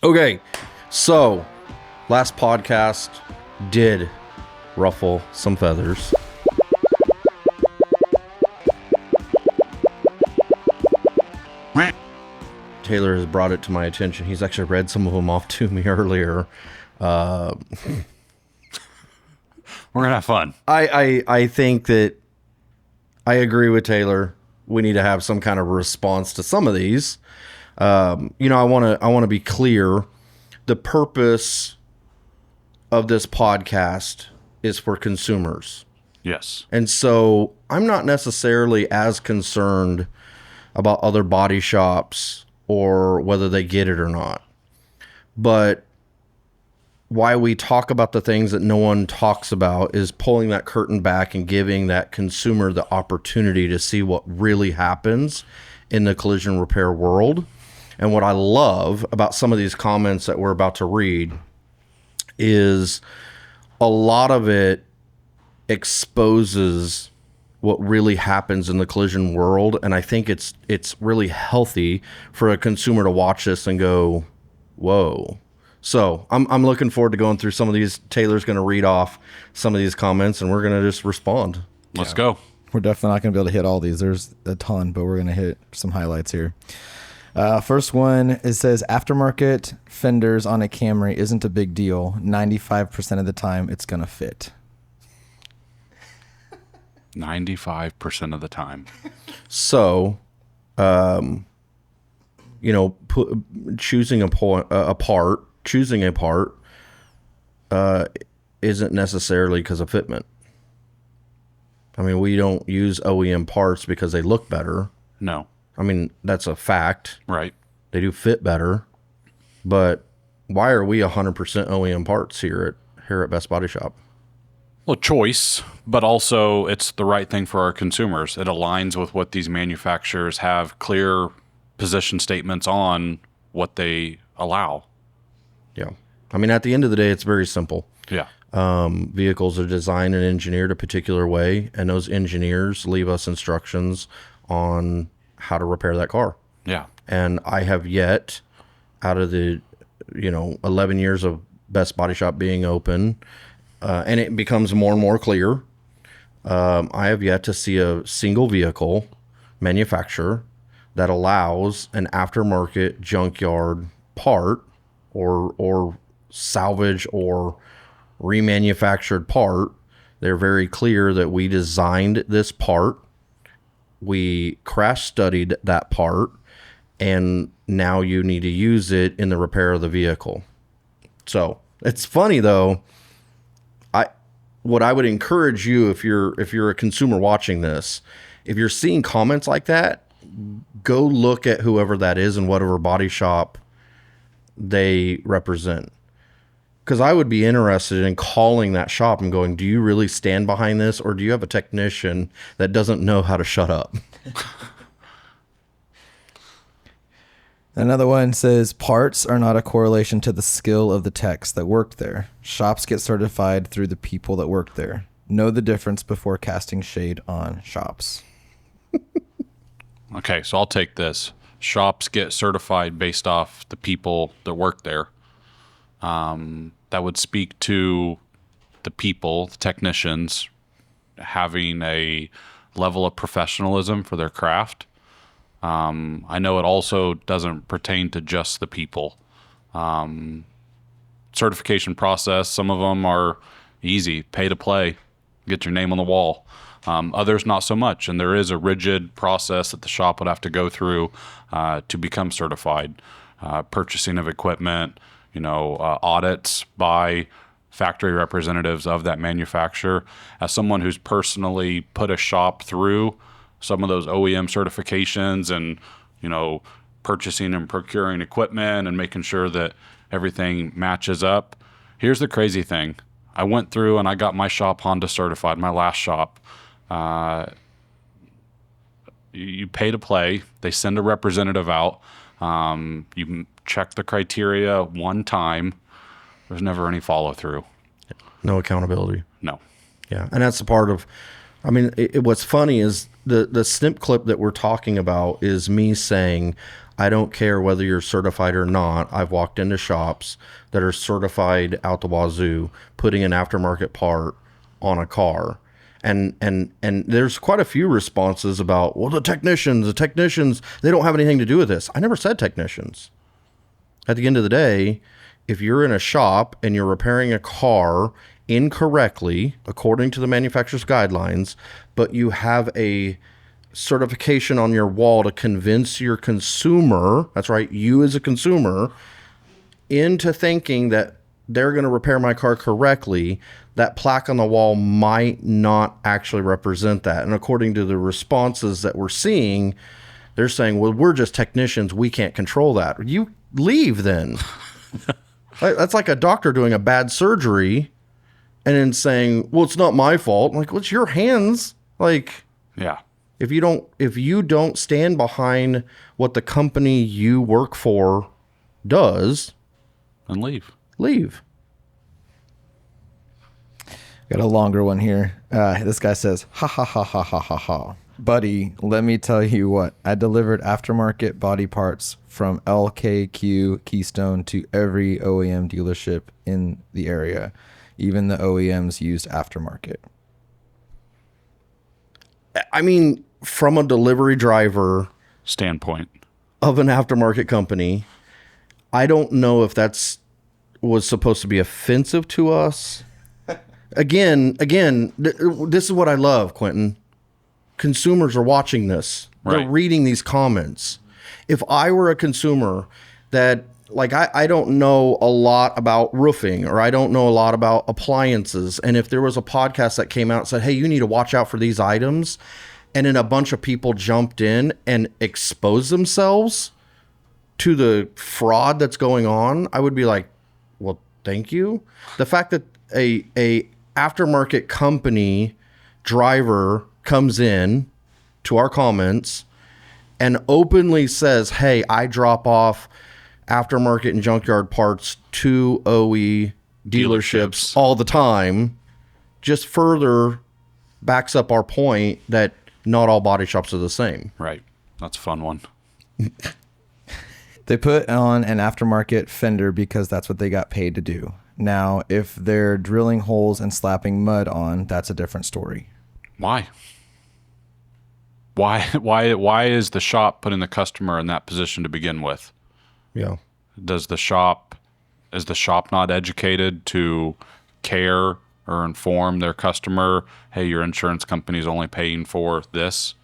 Okay, so last podcast did ruffle some feathers. Taylor has brought it to my attention. He's actually read some of them off to me earlier. We're gonna have fun. I think that I agree with Taylor. We need to have some kind of response to some of these. I want to be clear. The purpose of this podcast is for consumers. Yes. And so I'm not necessarily as concerned about other body shops or whether they get it or not. But why we talk about the things that no one talks about is pulling that curtain back and giving that consumer the opportunity to see what really happens in the collision repair world. And what I love about some of these comments that we're about to read is a lot of it exposes what really happens in the collision world. And I think it's really healthy for a consumer to watch this and go, whoa. So I'm looking forward to going through some of these. Taylor's going to read off some of these comments and we're going to just respond. Let's go. We're definitely not going to be able to hit all these. There's a ton, but we're going to hit some highlights here. First one, it says aftermarket fenders on a Camry isn't a big deal. 95% of the time it's going to fit. 95% of the time. So, choosing a part isn't necessarily because of fitment. I mean, we don't use OEM parts because they look better. No. I mean, that's a fact. Right. They do fit better. But why are we 100% OEM parts here at Best Body Shop? Well, choice, but also it's the right thing for our consumers. It aligns with what these manufacturers have clear position statements on what they allow. Yeah. I mean, at the end of the day, it's very simple. Yeah. Vehicles are designed and engineered a particular way, and those engineers leave us instructions on how to repair that car. Yeah. And I have yet, out of the 11 years of Best Body Shop being open, and it becomes more and more clear, I have yet to see a single vehicle manufacturer that allows an aftermarket junkyard part or salvage or remanufactured part. They're very clear that we designed this part, we crash studied that part, and now you need to use it in the repair of the vehicle. So it's funny though. What I would encourage you, if you're a consumer watching this, if you're seeing comments like that, go look at whoever that is and whatever body shop they represent. Because I would be interested in calling that shop and going, do you really stand behind this? Or do you have a technician that doesn't know how to shut up? Another one says parts are not a correlation to the skill of the techs that worked there. Shops get certified through the people that worked there. Know the difference before casting shade on shops. Okay, so I'll take this. Shops get certified based off the people that work there. That would speak to the people, the technicians, having a level of professionalism for their craft. I know it also doesn't pertain to just the people. Certification process, some of them are easy, pay to play, get your name on the wall. Others not so much, and there is a rigid process that the shop would have to go through to become certified. Purchasing of equipment, audits by factory representatives of that manufacturer. As someone who's personally put a shop through some of those OEM certifications and, purchasing and procuring equipment and making sure that everything matches up. Here's the crazy thing. I went through and I got my shop Honda certified, my last shop. You pay to play. They send a representative out. You check the criteria one time. There's never any follow through. No accountability. No. Yeah. And that's a part of I mean, what's funny is the snip clip that we're talking about is me saying, I don't care whether you're certified or not. I've walked into shops that are certified out the wazoo, putting an aftermarket part on a car. And there's quite a few responses about, well, the technicians, they don't have anything to do with this. I never said technicians. At the end of the day, if you're in a shop and you're repairing a car incorrectly, according to the manufacturer's guidelines, but you have a certification on your wall to convince your consumer, that's right, you as a consumer, into thinking that they're going to repair my car correctly, that plaque on the wall might not actually represent that. And according to the responses that we're seeing, they're saying, well, we're just technicians. We can't control that. You leave then. That's like a doctor doing a bad surgery and then saying, well, it's not my fault. I'm like, well, it's your hands. Like, Yeah. if you don't stand behind what the company you work for does, And leave. leave. Got a longer one here. This guy says, ha ha ha ha ha ha ha. Buddy, let me tell you what. I delivered aftermarket body parts from LKQ Keystone to every OEM dealership in the area. Even the OEMs used aftermarket. I mean, from a delivery driver Standpoint. of an aftermarket company, I don't know if was supposed to be offensive to us. Again, this is what I love, Quentin. Consumers are watching this. They're Right. reading these comments. If I were a consumer that, like, I don't know a lot about roofing, or I don't know a lot about appliances, and if there was a podcast that came out and said, hey, you need to watch out for these items, and then a bunch of people jumped in and exposed themselves to the fraud that's going on, I would be like, well, thank you. The fact that a aftermarket company driver comes in to our comments and openly says, hey, I drop off aftermarket and junkyard parts to OE dealerships all the time, just further backs up our point that not all body shops are the same. Right. That's a fun one. They put on an aftermarket fender because that's what they got paid to do. Now, if they're drilling holes and slapping mud on, that's a different story. Why? Why is the shop putting the customer in that position to begin with? Yeah. Is the shop not educated to care or inform their customer, hey, your insurance company's only paying for this?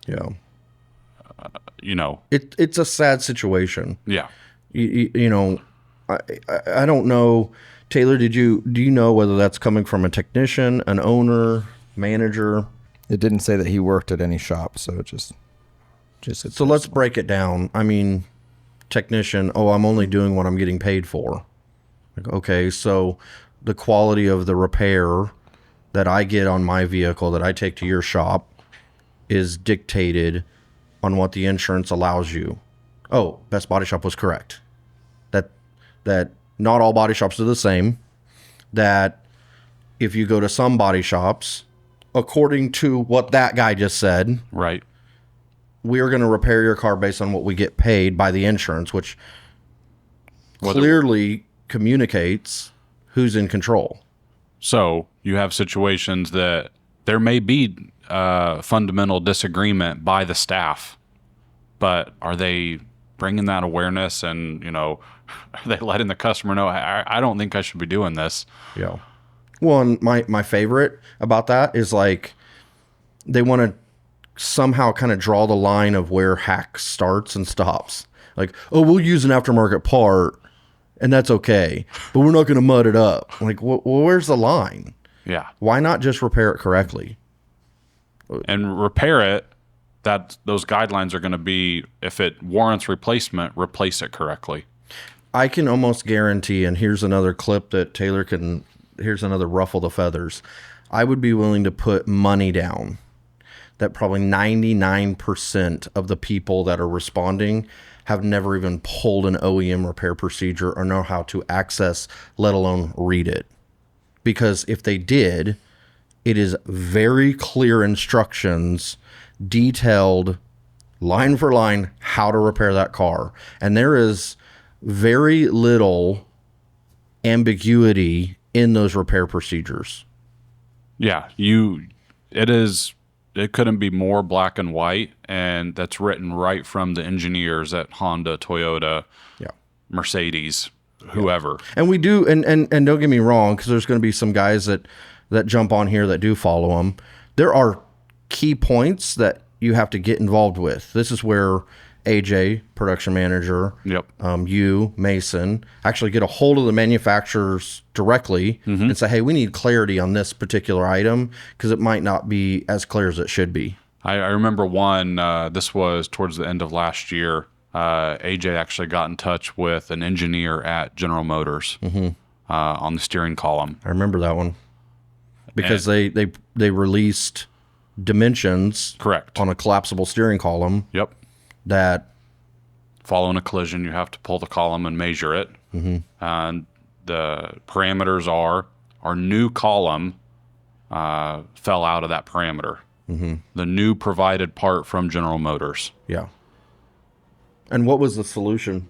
Yeah. You know. It's a sad situation. Yeah. You know, I don't know. Taylor, do you know whether that's coming from a technician, an owner, manager? It didn't say that he worked at any shop, so it just So let's break it down. I mean, technician, oh, I'm only doing what I'm getting paid for. Like, okay, so the quality of the repair that I get on my vehicle that I take to your shop is dictated on what the insurance allows you. Oh, Best Body Shop was correct. That not all body shops are the same. That if you go to some body shops, according to what that guy just said, Right. we are going to repair your car based on what we get paid by the insurance, which clearly communicates who's in control. So you have situations that there may be fundamental disagreement by the staff, but are they bringing that awareness and, are they letting the customer know, I don't think I should be doing this? Yeah. Well, and my favorite about that is, like, they want to somehow kind of draw the line of where hack starts and stops. Like, oh, we'll use an aftermarket part and that's okay, but we're not going to mud it up. Like, well, where's the line? Yeah. Why not just repair it correctly? And repair it, those guidelines are going to be, if it warrants replacement, replace it correctly. I can almost guarantee, and here's another clip that Taylor here's another ruffle the feathers. I would be willing to put money down that probably 99% of the people that are responding have never even pulled an OEM repair procedure or know how to access, let alone read it. Because if they did, It is very clear instructions, detailed line for line, how to repair that car. And there is very little ambiguity in those repair procedures. Yeah, it couldn't be more black and white, and that's written right from the engineers at Honda, Toyota, Yeah. Mercedes, whoever. And we do, and don't get me wrong, because there's going to be some guys that jump on here that do follow them. There are key points that you have to get involved with. This is where AJ, production manager, Yep. You, Mason, actually get a hold of the manufacturers directly and say, hey, we need clarity on this particular item because it might not be as clear as it should be. I remember one, this was towards the end of last year. AJ actually got in touch with an engineer at General Motors on the steering column. I remember that one because they released dimensions Correct. on a collapsible steering column Yep. that Following a collision, you have to pull the column and measure it. And the parameters are our new column fell out of that parameter. The new provided part from General Motors. yeah. And what was the solution?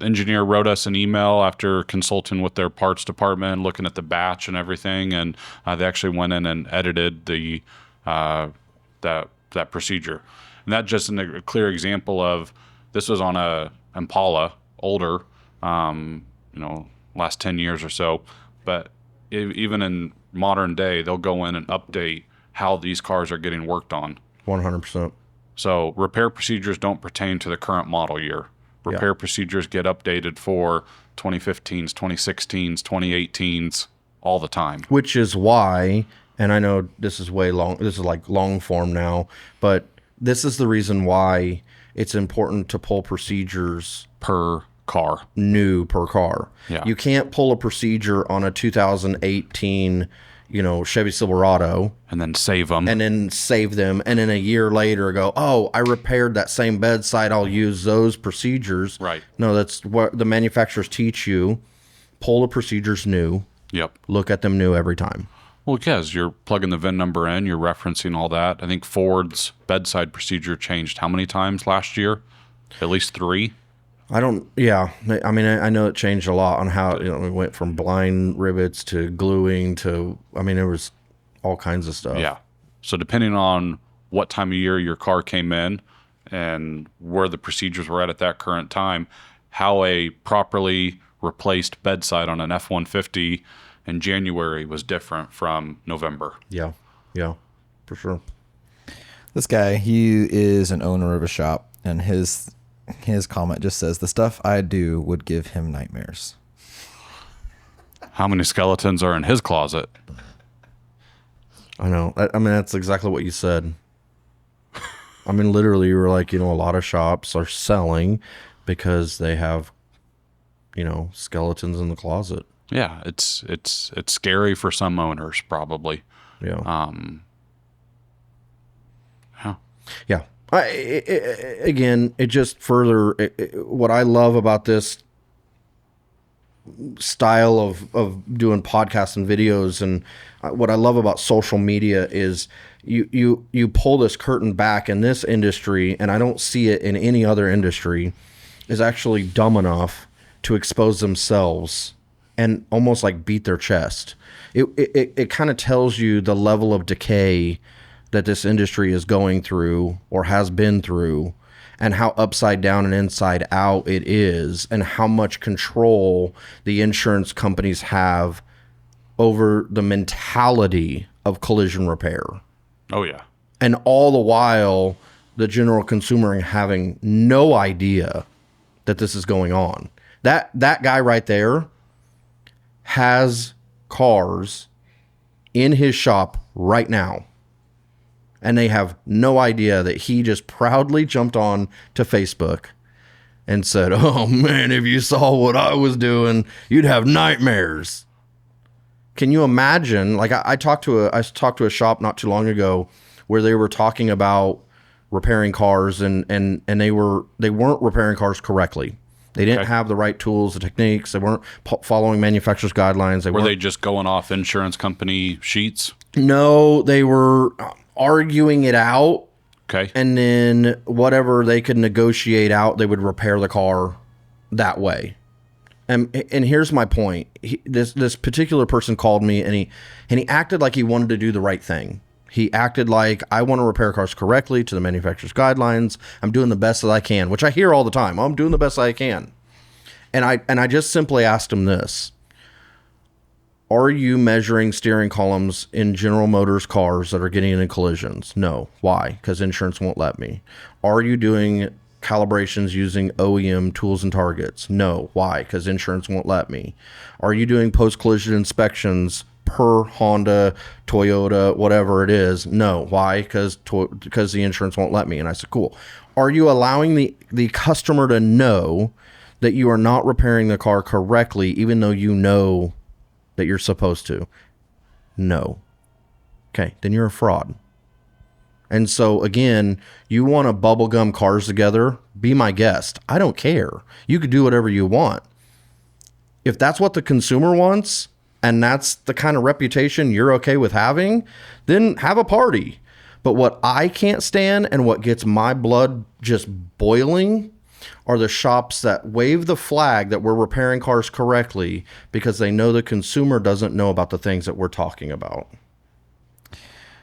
Engineer wrote us an email after consulting with their parts department, looking at the batch and everything, and they actually went in and edited the that procedure. And that just a clear example of this was on a Impala, older, last 10 years or so. But even in modern day, they'll go in and update how these cars are getting worked on. 100%. So repair procedures don't pertain to the current model year. Repair procedures get updated for 2015s, 2016s, 2018s all the time. Which is why, and I know this is way long, this is like long form now, but this is the reason why it's important to pull procedures Per car. new per car. Yeah. You can't pull a procedure on a 2018, Chevy Silverado And then save them. and then save them, and then a year later go, oh, I repaired that same bedside, I'll use those procedures. Right. No, that's what the manufacturers teach you. Pull the procedures new, Yep. look at them new every time. Well, because you're plugging the VIN number in, you're referencing all that. I think Ford's bedside procedure changed how many times last year? At least 3. I mean, I know it changed a lot on how, it went from blind rivets to gluing to, there was all kinds of stuff. Yeah. So depending on what time of year your car came in and where the procedures were at that current time, how a properly replaced bedside on an F-150 in January was different from November. Yeah. Yeah, for sure. This guy, he is an owner of a shop, and his comment just says, the stuff I do would give him nightmares. How many skeletons are in his closet? I know. That's exactly what you said. Literally, you were like, a lot of shops are selling because they have, skeletons in the closet. Yeah, it's scary for some owners, probably. Yeah. Yeah. Yeah. Again, it just further, what I love about this style of doing podcasts and videos, and what I love about social media is you pull this curtain back in this industry, and I don't see it in any other industry, is actually dumb enough to expose themselves and almost like beat their chest. It kind of tells you the level of decay that this industry is going through or has been through, and how upside down and inside out it is, and how much control the insurance companies have over the mentality of collision repair. Oh, yeah. And all the while, the general consumer having no idea that this is going on. That guy right there has cars in his shop right now, and they have no idea that he just proudly jumped on to Facebook and said, oh man, if you saw what I was doing, you'd have nightmares. Can you imagine? Like I talked to a shop not too long ago where they were talking about repairing cars, and they weren't repairing cars correctly. They didn't Okay. have the right tools, the techniques. They weren't following manufacturer's guidelines. Were they just going off insurance company sheets? No, they were arguing it out, Okay. and then whatever they could negotiate out, they would repair the car that way. And here's my point. This particular person called me, and he acted like he wanted to do the right thing. He acted like, I want to repair cars correctly to the manufacturer's guidelines. I'm doing the best that I can, which I hear all the time. I'm doing the best I can. And I just simply asked him this. Are you measuring steering columns in General Motors cars that are getting into collisions? No. Why? Because insurance won't let me. Are you doing calibrations using OEM tools and targets? No. Why? Because insurance won't let me. Are you doing post-collision inspections per Honda, Toyota, whatever it is? No. Why? Because the insurance won't let me. And I said, cool. Are you allowing the customer to know that you are not repairing the car correctly, even though you know that you're supposed to? No. Okay, then you're a fraud. And so again, you want to bubblegum cars together, be my guest. I don't care. You could do whatever you want. If that's what the consumer wants, and that's the kind of reputation you're okay with having, then have a party. But what I can't stand, and what gets my blood just boiling, are the shops that wave the flag that we're repairing cars correctly because they know the consumer doesn't know about the things that we're talking about.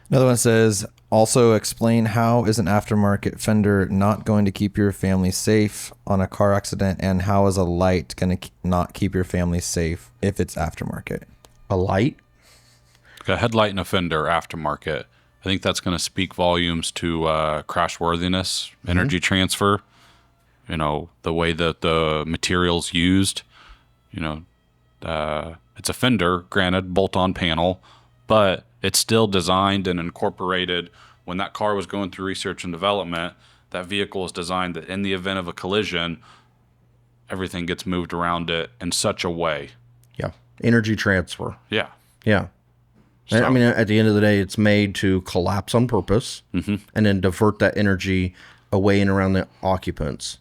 Another one says, also explain how is an aftermarket fender not going to keep your family safe on a car accident, and how is a light going to not keep your family safe if it's aftermarket? A light? A headlight and a fender aftermarket. I think that's going to speak volumes to crash worthiness, energy transfer. You know, the way that the material's used. You know, it's a fender, granted, bolt-on panel, but it's still designed and incorporated. When that car was going through research and development, that vehicle is designed that in the event of a collision, everything gets moved around it in such a way. Yeah. Energy transfer. Yeah. Yeah. So, I mean, at the end of the day, it's made to collapse on purpose and then divert that energy away and around the occupants.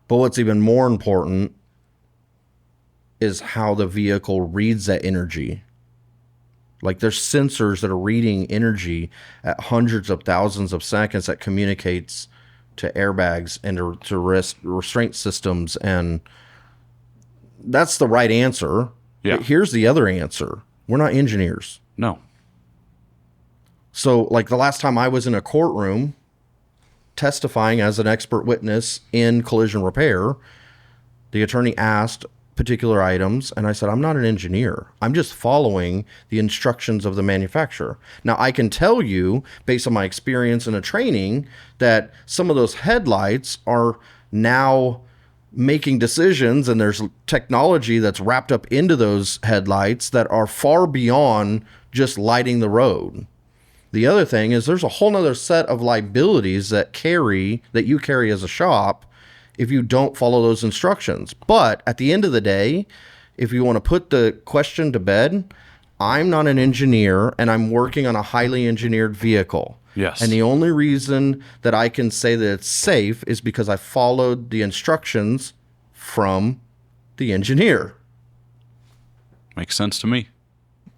But what's even more important is how the vehicle reads that energy. Like, there's sensors that are reading energy at hundreds of thousands of seconds that communicates to airbags and to restraint systems. And that's the right answer. Yeah. But here's the other answer. We're not engineers. no. So, like, the last time I was in a courtroom testifying as an expert witness in collision repair, the attorney asked particular items, and I said, I'm not an engineer. I'm just following the instructions of the manufacturer. Now, I can tell you, based on my experience in a training, that some of those headlights are now making decisions, and there's technology that's wrapped up into those headlights that are far beyond just lighting the road. The other thing is there's a whole nother set of liabilities that you carry as a shop if you don't follow those instructions. But at the end of the day, if you want to put the question to bed, I'm not an engineer, and I'm working on a highly engineered vehicle. Yes. And the only reason that I can say that it's safe is because I followed the instructions from the engineer. Makes sense to me.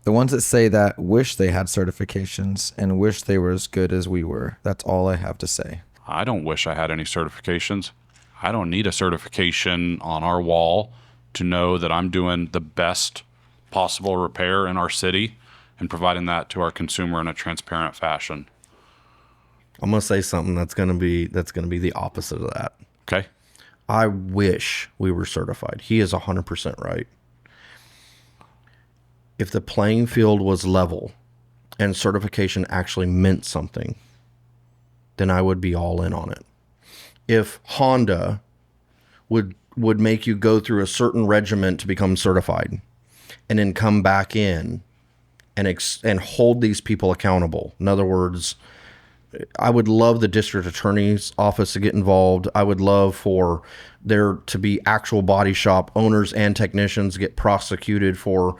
The ones that say that wish they had certifications and wish they were as good as we were. That's all I have to say. I don't wish I had any certifications. I don't need a certification on our wall to know that I'm doing the best possible repair in our city and providing that to our consumer in a transparent fashion. I'm gonna say something that's gonna be the opposite of that. Okay? I wish we were certified. He is 100% right. If the playing field was level and certification actually meant something, then I would be all in on it. If Honda would make you go through a certain regiment to become certified and then come back in and hold these people accountable. In other words, I would love the district attorney's office to get involved. I would love for there to be actual body shop owners and technicians get prosecuted for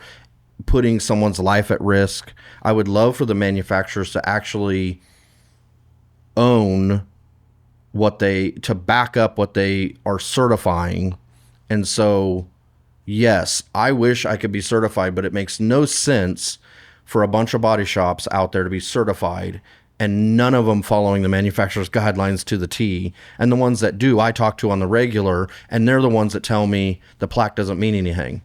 putting someone's life at risk. I would love for the manufacturers to actually own to back up what they are certifying And so, yes, I wish I could be certified, but it makes no sense for a bunch of body shops out there to be certified and none of them following the manufacturer's guidelines to the T. And the ones that do, I talk to on the regular, and they're the ones that tell me the plaque doesn't mean anything.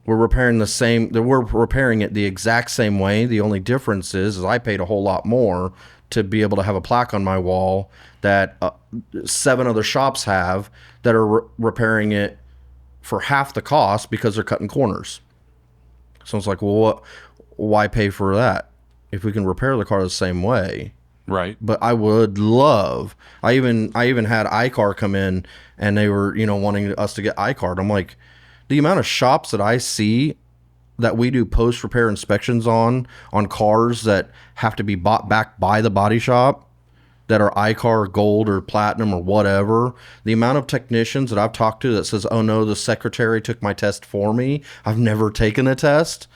We're repairing it the exact same way. The only difference is I paid a whole lot more to be able to have a plaque on my wall that 7 other shops have that are repairing it for half the cost because they're cutting corners. So it's like, well, why pay for that if we can repair the car the same way? Right. But I would love. I even had iCar come in, and they were wanting us to get iCard. I'm like, the amount of shops that I see that we do post repair inspections on cars that have to be bought back by the body shop that are iCar Gold or Platinum or whatever. The amount of technicians that I've talked to that says, "Oh no, the secretary took my test for me. I've never taken a test."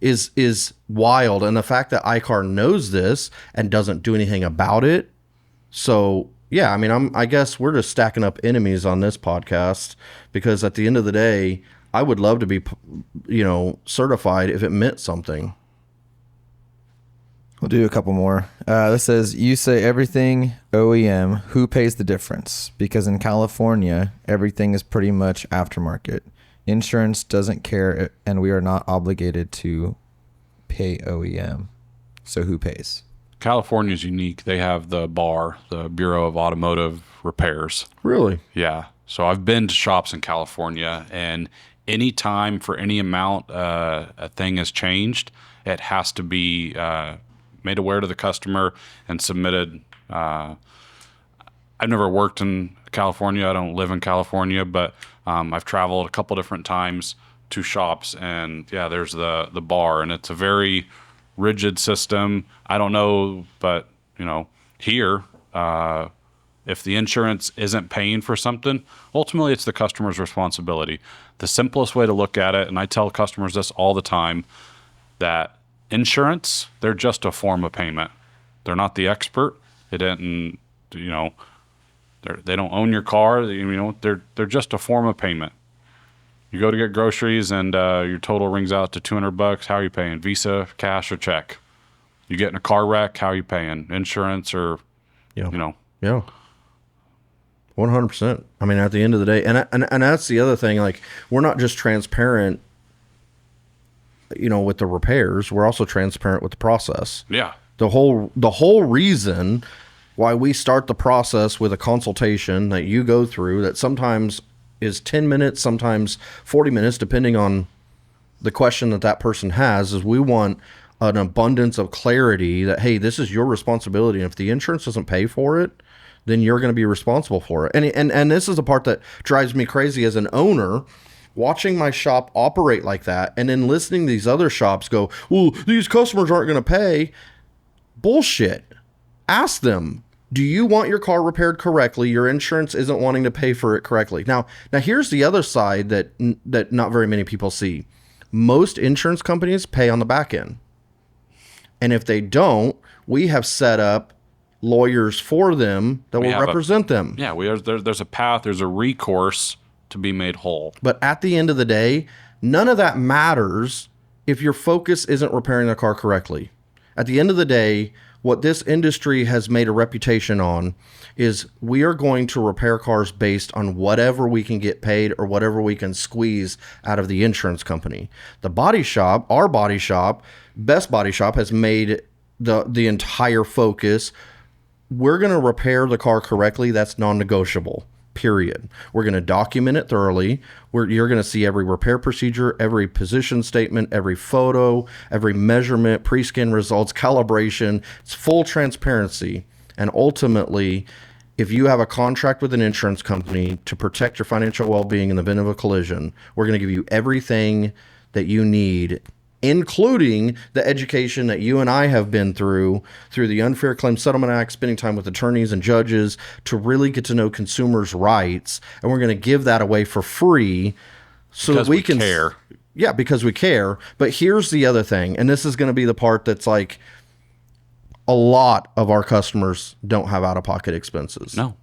is wild. And the fact that iCar knows this and doesn't do anything about it. So yeah, I mean, I guess we're just stacking up enemies on this podcast, because at the end of the day, I would love to be, certified if it meant something. We'll do a couple more. This says, you say everything OEM. Who pays the difference? Because in California, everything is pretty much aftermarket. Insurance doesn't care, and we are not obligated to pay OEM. So who pays? California's unique. They have the BAR, the Bureau of Automotive Repairs. Really? Yeah. So I've been to shops in California, and any time for any amount a thing has changed, it has to be made aware to the customer and submitted. I've never worked in California. I don't live in California, but I've traveled a couple different times to shops, and yeah, there's the BAR, and it's a very rigid system. I don't know, but here, if the insurance isn't paying for something, ultimately it's the customer's responsibility. The simplest way to look at it, and I tell customers this all the time, that insurance, they're just a form of payment. They're not the expert. It didn't, they don't own your car. They're just a form of payment. You go to get groceries and your total rings out to $200. How are you paying? Visa, cash, or check? You get in a car wreck. How are you paying? Insurance or, Yeah. 100%. I mean, at the end of the day, and that's the other thing. Like, we're not just transparent, with the repairs. We're also transparent with the process. Yeah. The whole reason why we start the process with a consultation that you go through, that sometimes is 10 minutes, sometimes 40 minutes, depending on the question that person has, is we want an abundance of clarity that, hey, this is your responsibility. And if the insurance doesn't pay for it, then you're going to be responsible for it. And this is the part that drives me crazy as an owner, watching my shop operate like that, and then listening to these other shops go, well, these customers aren't going to pay. Bullshit. Ask them, do you want your car repaired correctly? Your insurance isn't wanting to pay for it correctly. Now here's the other side that not very many people see. Most insurance companies pay on the back end. And if they don't, we have set up lawyers for them that will represent them. Yeah, there's a path, there's a recourse to be made whole. But at the end of the day, none of that matters if your focus isn't repairing the car correctly. At the end of the day, what this industry has made a reputation on is we are going to repair cars based on whatever we can get paid or whatever we can squeeze out of the insurance company. The body shop, our body shop, Best Body Shop, has made the entire focus. We're going to repair the car correctly. That's non-negotiable. Period. We're going to document it thoroughly. You're going to see every repair procedure, every position statement, every photo, every measurement, pre-scan results, calibration. It's full transparency. And ultimately, if you have a contract with an insurance company to protect your financial well-being in the event of a collision, we're going to give you everything that you need, including the education that you and I have been through the Unfair Claims Settlement Act, spending time with attorneys and judges to really get to know consumers' rights. And we're going to give that away for free so that we can care. Yeah, because we care. But here's the other thing, and this is going to be the part that's like, a lot of our customers don't have out-of-pocket expenses. No.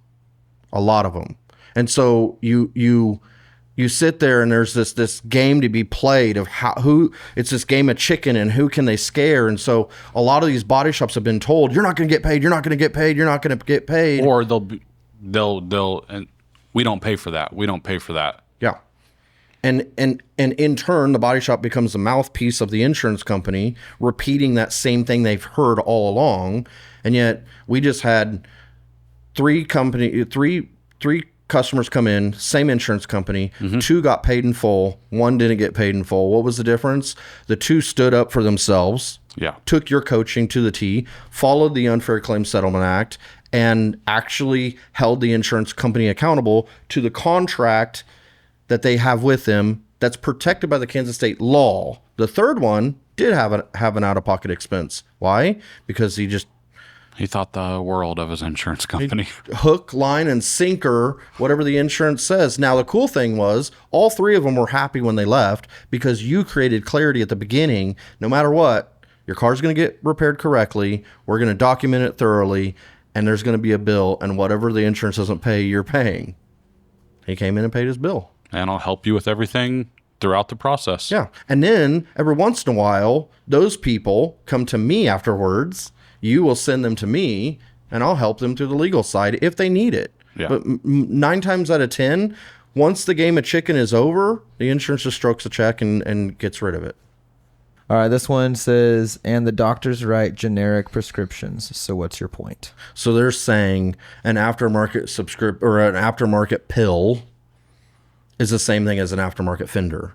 A lot of them. And so you You sit there and there's this game to be played of it's this game of chicken and who can they scare. And so a lot of these body shops have been told, you're not going to get paid. You're not going to get paid. You're not going to get paid. Or and we don't pay for that. We don't pay for that. Yeah. And in turn, the body shop becomes the mouthpiece of the insurance company, repeating that same thing they've heard all along. And yet we just had three customers come in, same insurance company, two got paid in full, one didn't get paid in full. What was the difference? The two stood up for themselves, took your coaching to the T, followed the Unfair Claims Settlement Act, and actually held the insurance company accountable to the contract that they have with them that's protected by the Kansas state law. The third one did have an out-of-pocket expense. Why? Because he thought the world of his insurance company. Hook, line, and sinker, whatever the insurance says. Now, the cool thing was all three of them were happy when they left because you created clarity at the beginning. No matter what, your car's going to get repaired correctly. We're going to document it thoroughly, and there's going to be a bill, and whatever the insurance doesn't pay, you're paying. He came in and paid his bill. And I'll help you with everything throughout the process. Yeah. And then every once in a while, those people come to me afterwards. You will send them to me, and I'll help them through the legal side if they need it. Yeah. But 9 times out of 10, once the game of chicken is over, the insurance just strokes a check and gets rid of it. All right, this one says, and the doctors write generic prescriptions. So what's your point? So they're saying an aftermarket or an aftermarket pill is the same thing as an aftermarket fender.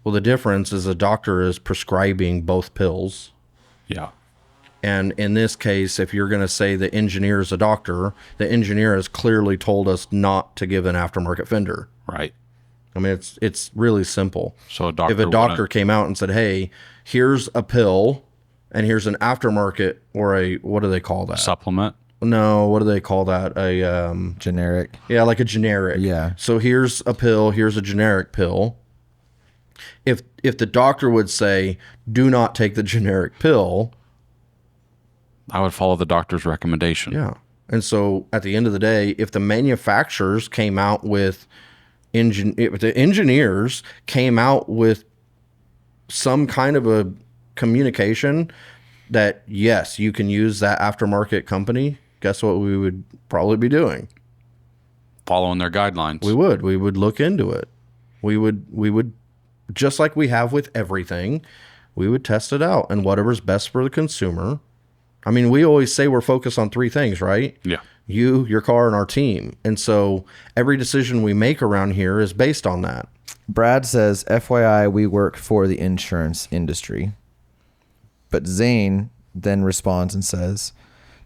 Well, the difference is a doctor is prescribing both pills. Yeah. And in this case, if you're going to say the engineer is a doctor, the engineer has clearly told us not to give an aftermarket fender. Right. I mean, it's really simple. So if a doctor came out and said, hey, here's a pill and here's an aftermarket or what do they call that? Supplement? No, what do they call that? A generic. Yeah, like a generic. Yeah. So here's a pill, here's a generic pill. If the doctor would say, do not take the generic pill, I would follow the doctor's recommendation. Yeah. And so at the end of the day, if the manufacturers came out with if the engineers came out with some kind of a communication that, yes, you can use that aftermarket company, guess what we would probably be doing? Following their guidelines. We would look into it. We would, just like we have with everything, we would test it out and whatever's best for the consumer. I mean, we always say we're focused on 3 things, right? Yeah. You, your car, and our team. And so every decision we make around here is based on that. Brad says, FYI, we work for the insurance industry. But Zane then responds and says,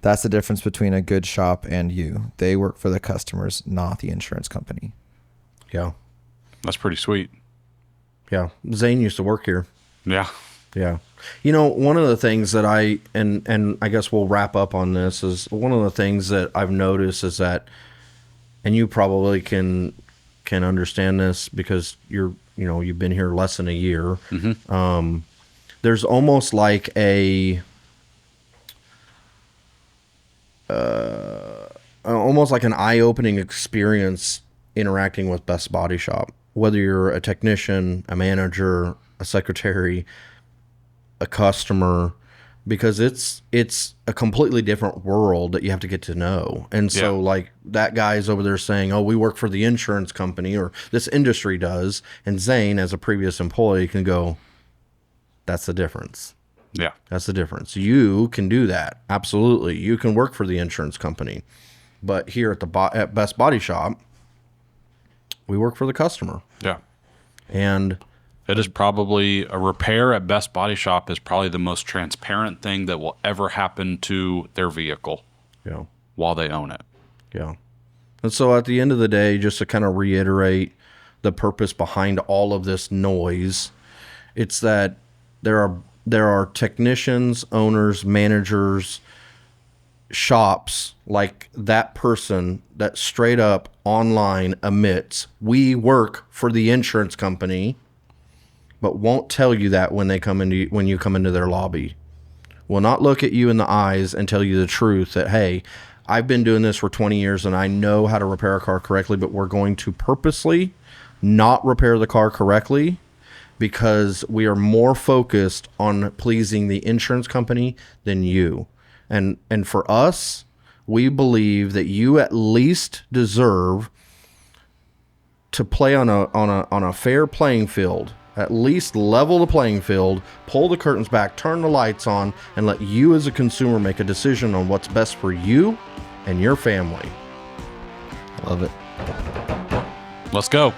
that's the difference between a good shop and you. They work for the customers, not the insurance company. Yeah. That's pretty sweet. Yeah. Zane used to work here. Yeah. Yeah. You know, one of the things that and I guess we'll wrap up on this, is one of the things that I've noticed is that, and you probably can understand this because you've been here less than a year. Mm-hmm. There's almost like almost like an eye-opening experience interacting with Best Body Shop, whether you're a technician, a manager, a secretary, a customer, because it's a completely different world that you have to get to know. And so like that guy's over there saying, oh, we work for the insurance company, or this industry does. And Zane, as a previous employee, can go, that's the difference. Yeah. That's the difference. You can do that. Absolutely. You can work for the insurance company. But here at Best Body Shop, we work for the customer. Yeah. And it is probably a repair at Best Body Shop is probably the most transparent thing that will ever happen to their vehicle. Yeah. While they own it. Yeah. And so at the end of the day, just to kind of reiterate the purpose behind all of this noise, it's that there are technicians, owners, managers, shops like that person that straight up online admits we work for the insurance company, but won't tell you that when you come into their lobby. Will not look at you in the eyes and tell you the truth that, hey, I've been doing this for 20 years and I know how to repair a car correctly, but we're going to purposely not repair the car correctly because we are more focused on pleasing the insurance company than you. And for us, we believe that you at least deserve to play on a fair playing field. At least level the playing field, pull the curtains back, turn the lights on, and let you as a consumer make a decision on what's best for you and your family. Love it. Let's go.